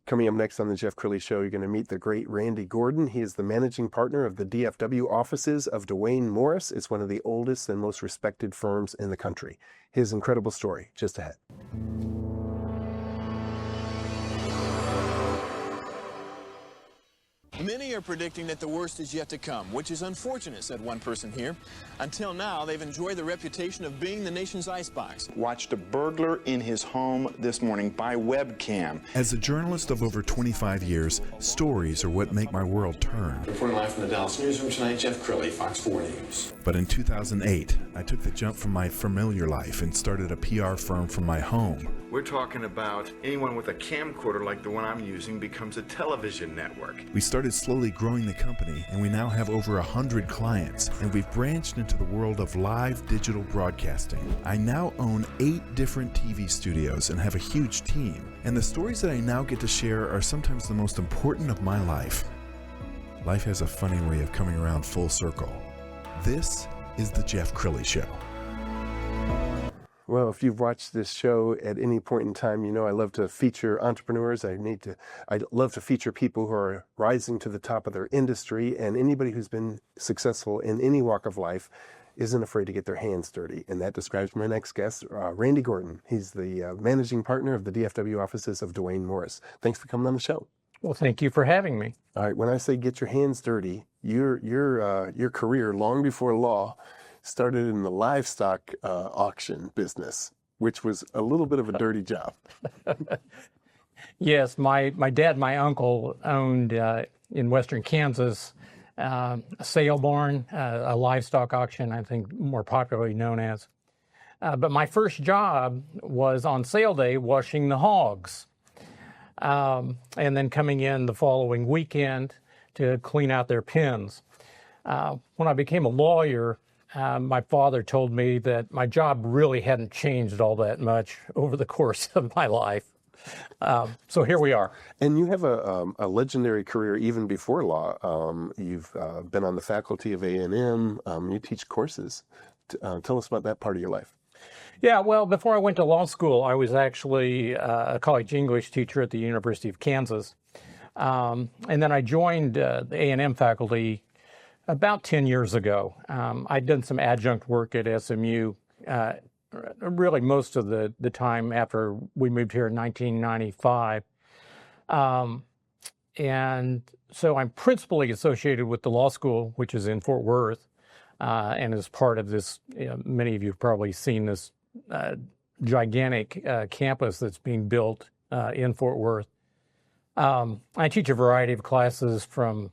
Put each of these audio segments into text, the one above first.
Coming up next on the Jeff Crilley Show, you're going to meet the great Randy Gordon. He is the managing partner of the DFW offices of Duane Morris. It's one of the oldest and most respected firms in the country. His incredible story just ahead. Many are predicting that the worst is yet to come, which is unfortunate, said one person here. Until now, they've enjoyed the reputation of being the nation's icebox. Watched a burglar in his home this morning by webcam. As a journalist of over 25 years, stories are what make my world turn. Reporting live from the Dallas newsroom tonight, Jeff Crilley, Fox 4 News. But in 2008, I took the jump from my familiar life and started a PR firm from my home. We're talking about anyone with a camcorder like the one I'm using becomes a television network. We started slowly growing the company, and we now have over 100 clients, and we've branched into the world of live digital broadcasting. I now own 8 different TV studios and have a huge team, and the stories that I now get to share are sometimes the most important of my life. Life has a funny way of coming around full circle. This is the Jeff Crilley Show. Well, if you've watched this show at any point in time, you know I love to feature entrepreneurs. I love to feature people who are rising to the top of their industry, and anybody who's been successful in any walk of life isn't afraid to get their hands dirty. And that describes my next guest, Randy Gordon. He's the managing partner of the DFW offices of Duane Morris. Thanks for coming on the show. Well, thank you for having me. All right, when I say get your hands dirty, your career, long before law, started in the livestock auction business, which was a little bit of a dirty job. Yes, my dad, my uncle owned in western Kansas a sale barn, a livestock auction, I think more popularly known as. But my first job was on sale day washing the hogs, and then coming in the following weekend to clean out their pens. When I became a lawyer, my father told me that my job really hadn't changed all that much over the course of my life. So here we are. And you have a legendary career even before law. You've been on the faculty of A&M. You teach courses. Tell us about that part of your life. Yeah, well, before I went to law school, I was actually a college English teacher at the University of Kansas. And then I joined the A&M faculty about 10 years ago. I'd done some adjunct work at SMU, really most of the time after we moved here in 1995. And so I'm principally associated with the law school, which is in Fort Worth, and as part of this, many of you have probably seen this gigantic campus that's being built in Fort Worth. I teach a variety of classes from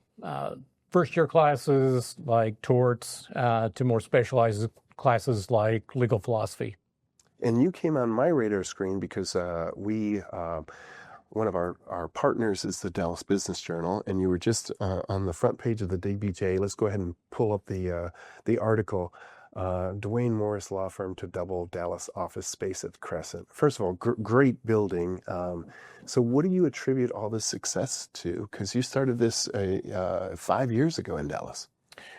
first-year classes like torts to more specialized classes like legal philosophy. And you came on my radar screen because one of our partners is the Dallas Business Journal, and you were just on the front page of the DBJ. Let's go ahead and pull up the article. Duane Morris Law Firm to double Dallas office space at Crescent. First of all, great building. So what do you attribute all this success to? Because you started this 5 years ago in Dallas.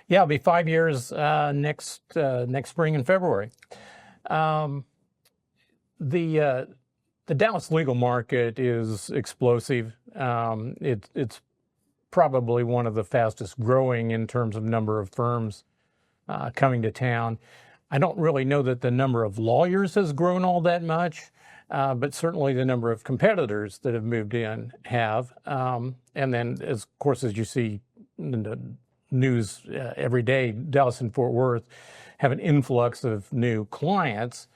Yeah, it'll be 5 years next spring in February. The Dallas legal market is explosive. It's probably one of the fastest growing in terms of number of firms coming to town. I don't really know that the number of lawyers has grown all that much, but certainly the number of competitors that have moved in have. And then, of course, as you see in the news every day, Dallas and Fort Worth have an influx of new clients,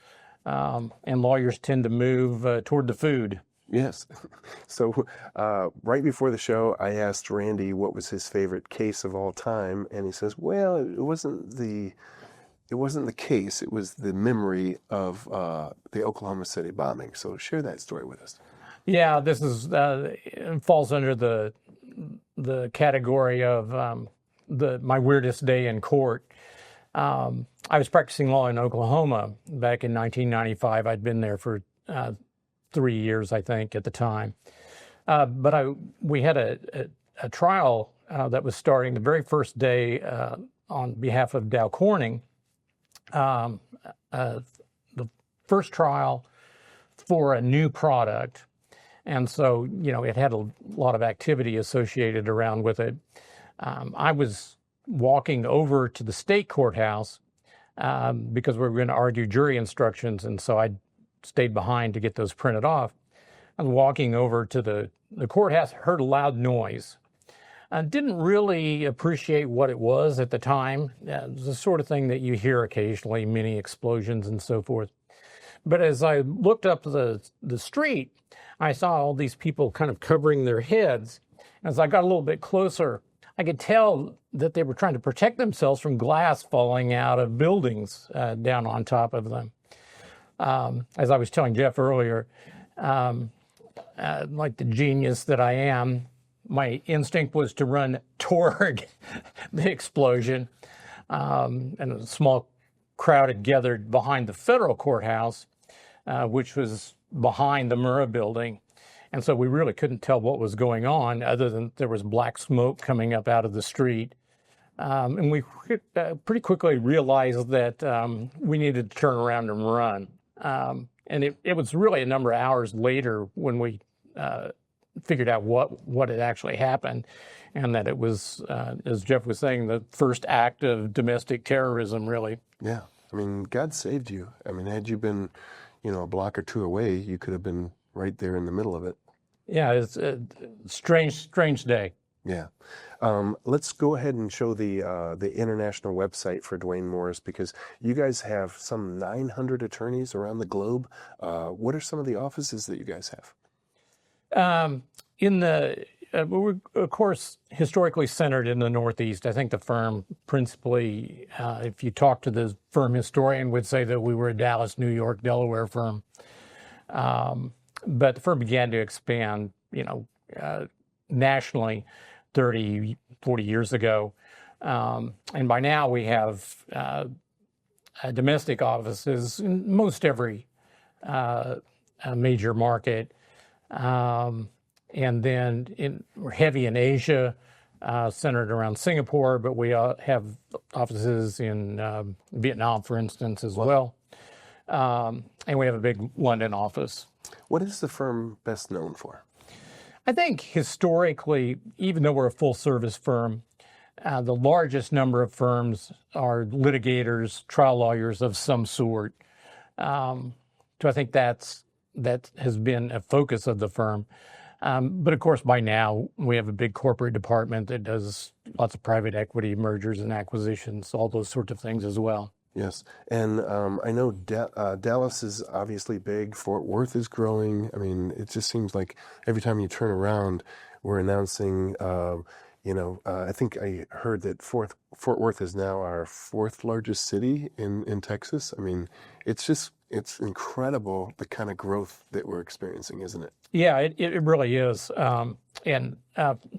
and lawyers tend to move toward the food. Yes. So right before the show, I asked Randy what was his favorite case of all time, and he says, "Well, it wasn't the case. It was the memory of the Oklahoma City bombing." So share that story with us. Yeah, this is falls under the category of my weirdest day in court. I was practicing law in Oklahoma back in 1995. I'd been there for 3 years, I think, at the time. But we had a trial that was starting the very first day on behalf of Dow Corning. The first trial for a new product And so, it had a lot of activity associated around with it. I was walking over to the state courthouse because we were going to argue jury instructions, and so I stayed behind to get those printed off. I was walking over to the courthouse, heard a loud noise. I didn't really appreciate what it was at the time. It was the sort of thing that you hear occasionally, mini explosions and so forth. But as I looked up the street, I saw all these people kind of covering their heads. As I got a little bit closer, I could tell that they were trying to protect themselves from glass falling out of buildings down on top of them. As I was telling Jeff earlier, like the genius that I am, my instinct was to run toward the explosion. And a small crowd had gathered behind the federal courthouse, which was behind the Murrah building. And so we really couldn't tell what was going on other than there was black smoke coming up out of the street. And we pretty quickly realized that we needed to turn around and run. And it was really a number of hours later when we figured out what had actually happened, and that it was, as Jeff was saying, the first act of domestic terrorism, really. Yeah. I mean, God saved you. I mean, had you been, a block or two away, you could have been right there in the middle of it. Yeah, it's a strange day. Yeah. Let's go ahead and show the international website for Duane Morris, because you guys have some 900 attorneys around the globe. What are some of the offices that you guys have? We're, of course, historically centered in the Northeast. I think the firm principally, if you talk to the firm historian, would say that we were a Dallas, New York, Delaware firm. But the firm began to expand, nationally 30, 40 years ago. And by now we have domestic offices in most every major market. And then we're heavy in Asia, centered around Singapore, but we have offices in Vietnam, for instance, as well. And we have a big London office. What is the firm best known for? I think historically, even though we're a full-service firm, the largest number of firms are litigators, trial lawyers of some sort. So I think that has been a focus of the firm. But of course, by now, we have a big corporate department that does lots of private equity, mergers and acquisitions, all those sorts of things as well. Yes. And I know Dallas is obviously big. Fort Worth is growing. I mean, it just seems like every time you turn around, we're announcing, I think I heard that Fort Worth is now our fourth largest city in Texas. I mean, it's incredible the kind of growth that we're experiencing, isn't it? Yeah, it really is. And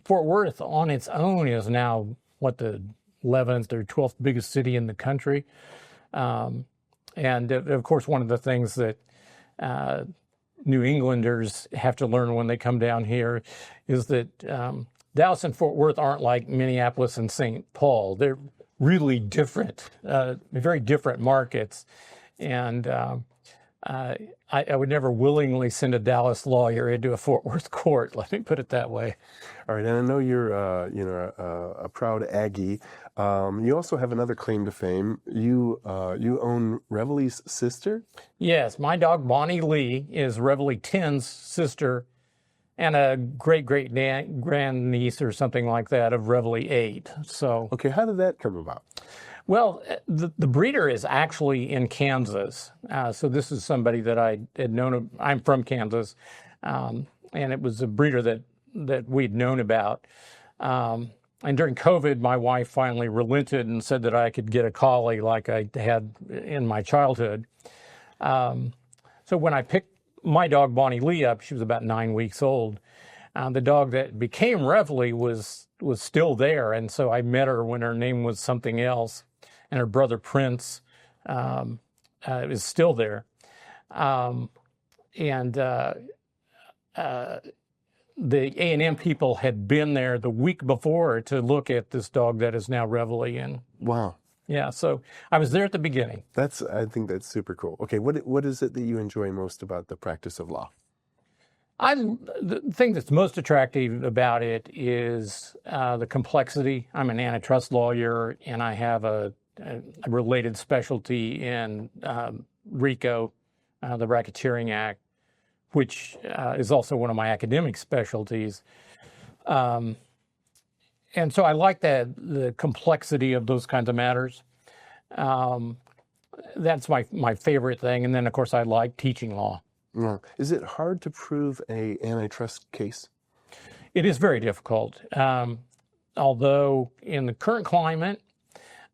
Fort Worth on its own is now, the 11th or 12th biggest city in the country. And of course, one of the things that New Englanders have to learn when they come down here is that Dallas and Fort Worth aren't like Minneapolis and St. Paul. They're really different, very different markets. And I would never willingly send a Dallas lawyer into a Fort Worth court. Let me put it that way. All right, and I know you're a proud Aggie. You also have another claim to fame. You own Reveille's sister? Yes, my dog Bonnie Lee is Reveille 10's sister, and a great-great-grandniece or something like that of Reveille 8. So okay, how did that come about? Well, the breeder is actually in Kansas. So this is somebody that I had known. I'm from Kansas, and it was a breeder that we'd known about. And during COVID, my wife finally relented and said that I could get a collie like I had in my childhood. So when I picked my dog Bonnie Lee up, she was about 9 weeks old. The dog that became Reveille was still there, and so I met her when her name was something else. And her brother Prince is still there. The A&M people had been there the week before to look at this dog that is now Reveille. And wow. Yeah, so I was there at the beginning. I think that's super cool. Okay, what is it that you enjoy most about the practice of law? The thing that's most attractive about it is the complexity. I'm an antitrust lawyer, and I have a related specialty in RICO, the Racketeering Act, which is also one of my academic specialties. And so I like the complexity of those kinds of matters. That's my favorite thing. And then, of course, I like teaching law. Yeah. Is it hard to prove a antitrust case? It is very difficult. Although in the current climate,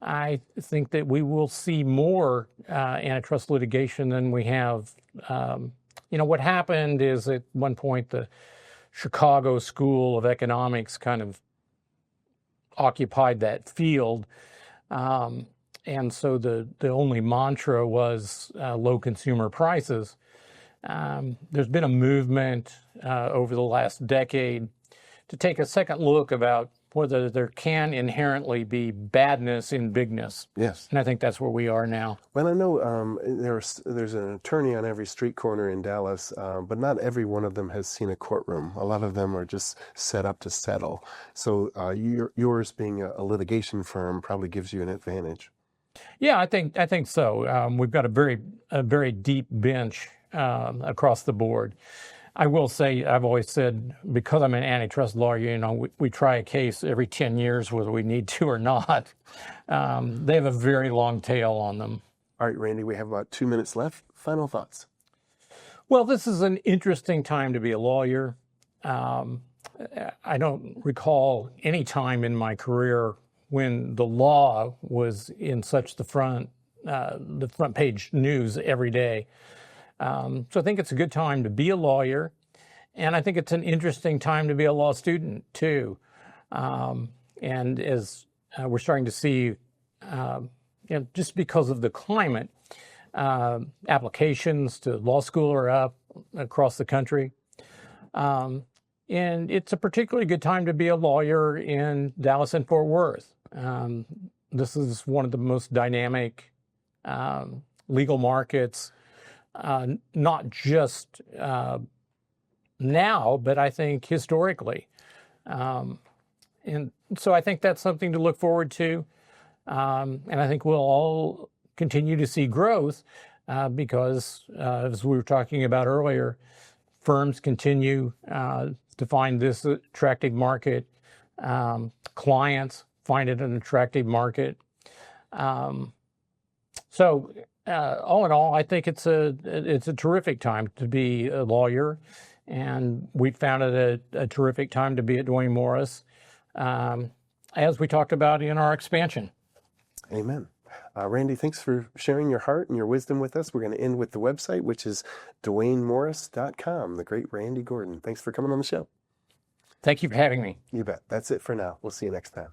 I think that we will see more antitrust litigation than we have. What happened is at one point the Chicago School of Economics kind of occupied that field. And so the only mantra was low consumer prices. There's been a movement over the last decade to take a second look about whether there can inherently be badness in bigness. Yes. And I think that's where we are now. Well, I know there's an attorney on every street corner in Dallas, but not every one of them has seen a courtroom. A lot of them are just set up to settle. So yours being a litigation firm probably gives you an advantage. Yeah, I think so. We've got a very deep bench across the board. I will say, I've always said, because I'm an antitrust lawyer, we try a case every 10 years, whether we need to or not. They have a very long tail on them. All right, Randy, we have about 2 minutes left. Final thoughts. Well, this is an interesting time to be a lawyer. I don't recall any time in my career when the law was in such the front page news every day. So I think it's a good time to be a lawyer, and I think it's an interesting time to be a law student too. And as we're starting to see, just because of the climate, applications to law school are up across the country. And it's a particularly good time to be a lawyer in Dallas and Fort Worth. This is one of the most dynamic legal markets. Not just now, but I think historically. And so I think that's something to look forward to. And I think we'll all continue to see growth because, as we were talking about earlier, firms continue to find this attractive market. Clients find it an attractive market. So all in all, I think it's a terrific time to be a lawyer, and we found it a terrific time to be at Duane Morris, as we talked about in our expansion. Amen. Randy, thanks for sharing your heart and your wisdom with us. We're going to end with the website, which is DuaneMorris.com, the great Randy Gordon. Thanks for coming on the show. Thank you for having me. You bet. That's it for now. We'll see you next time.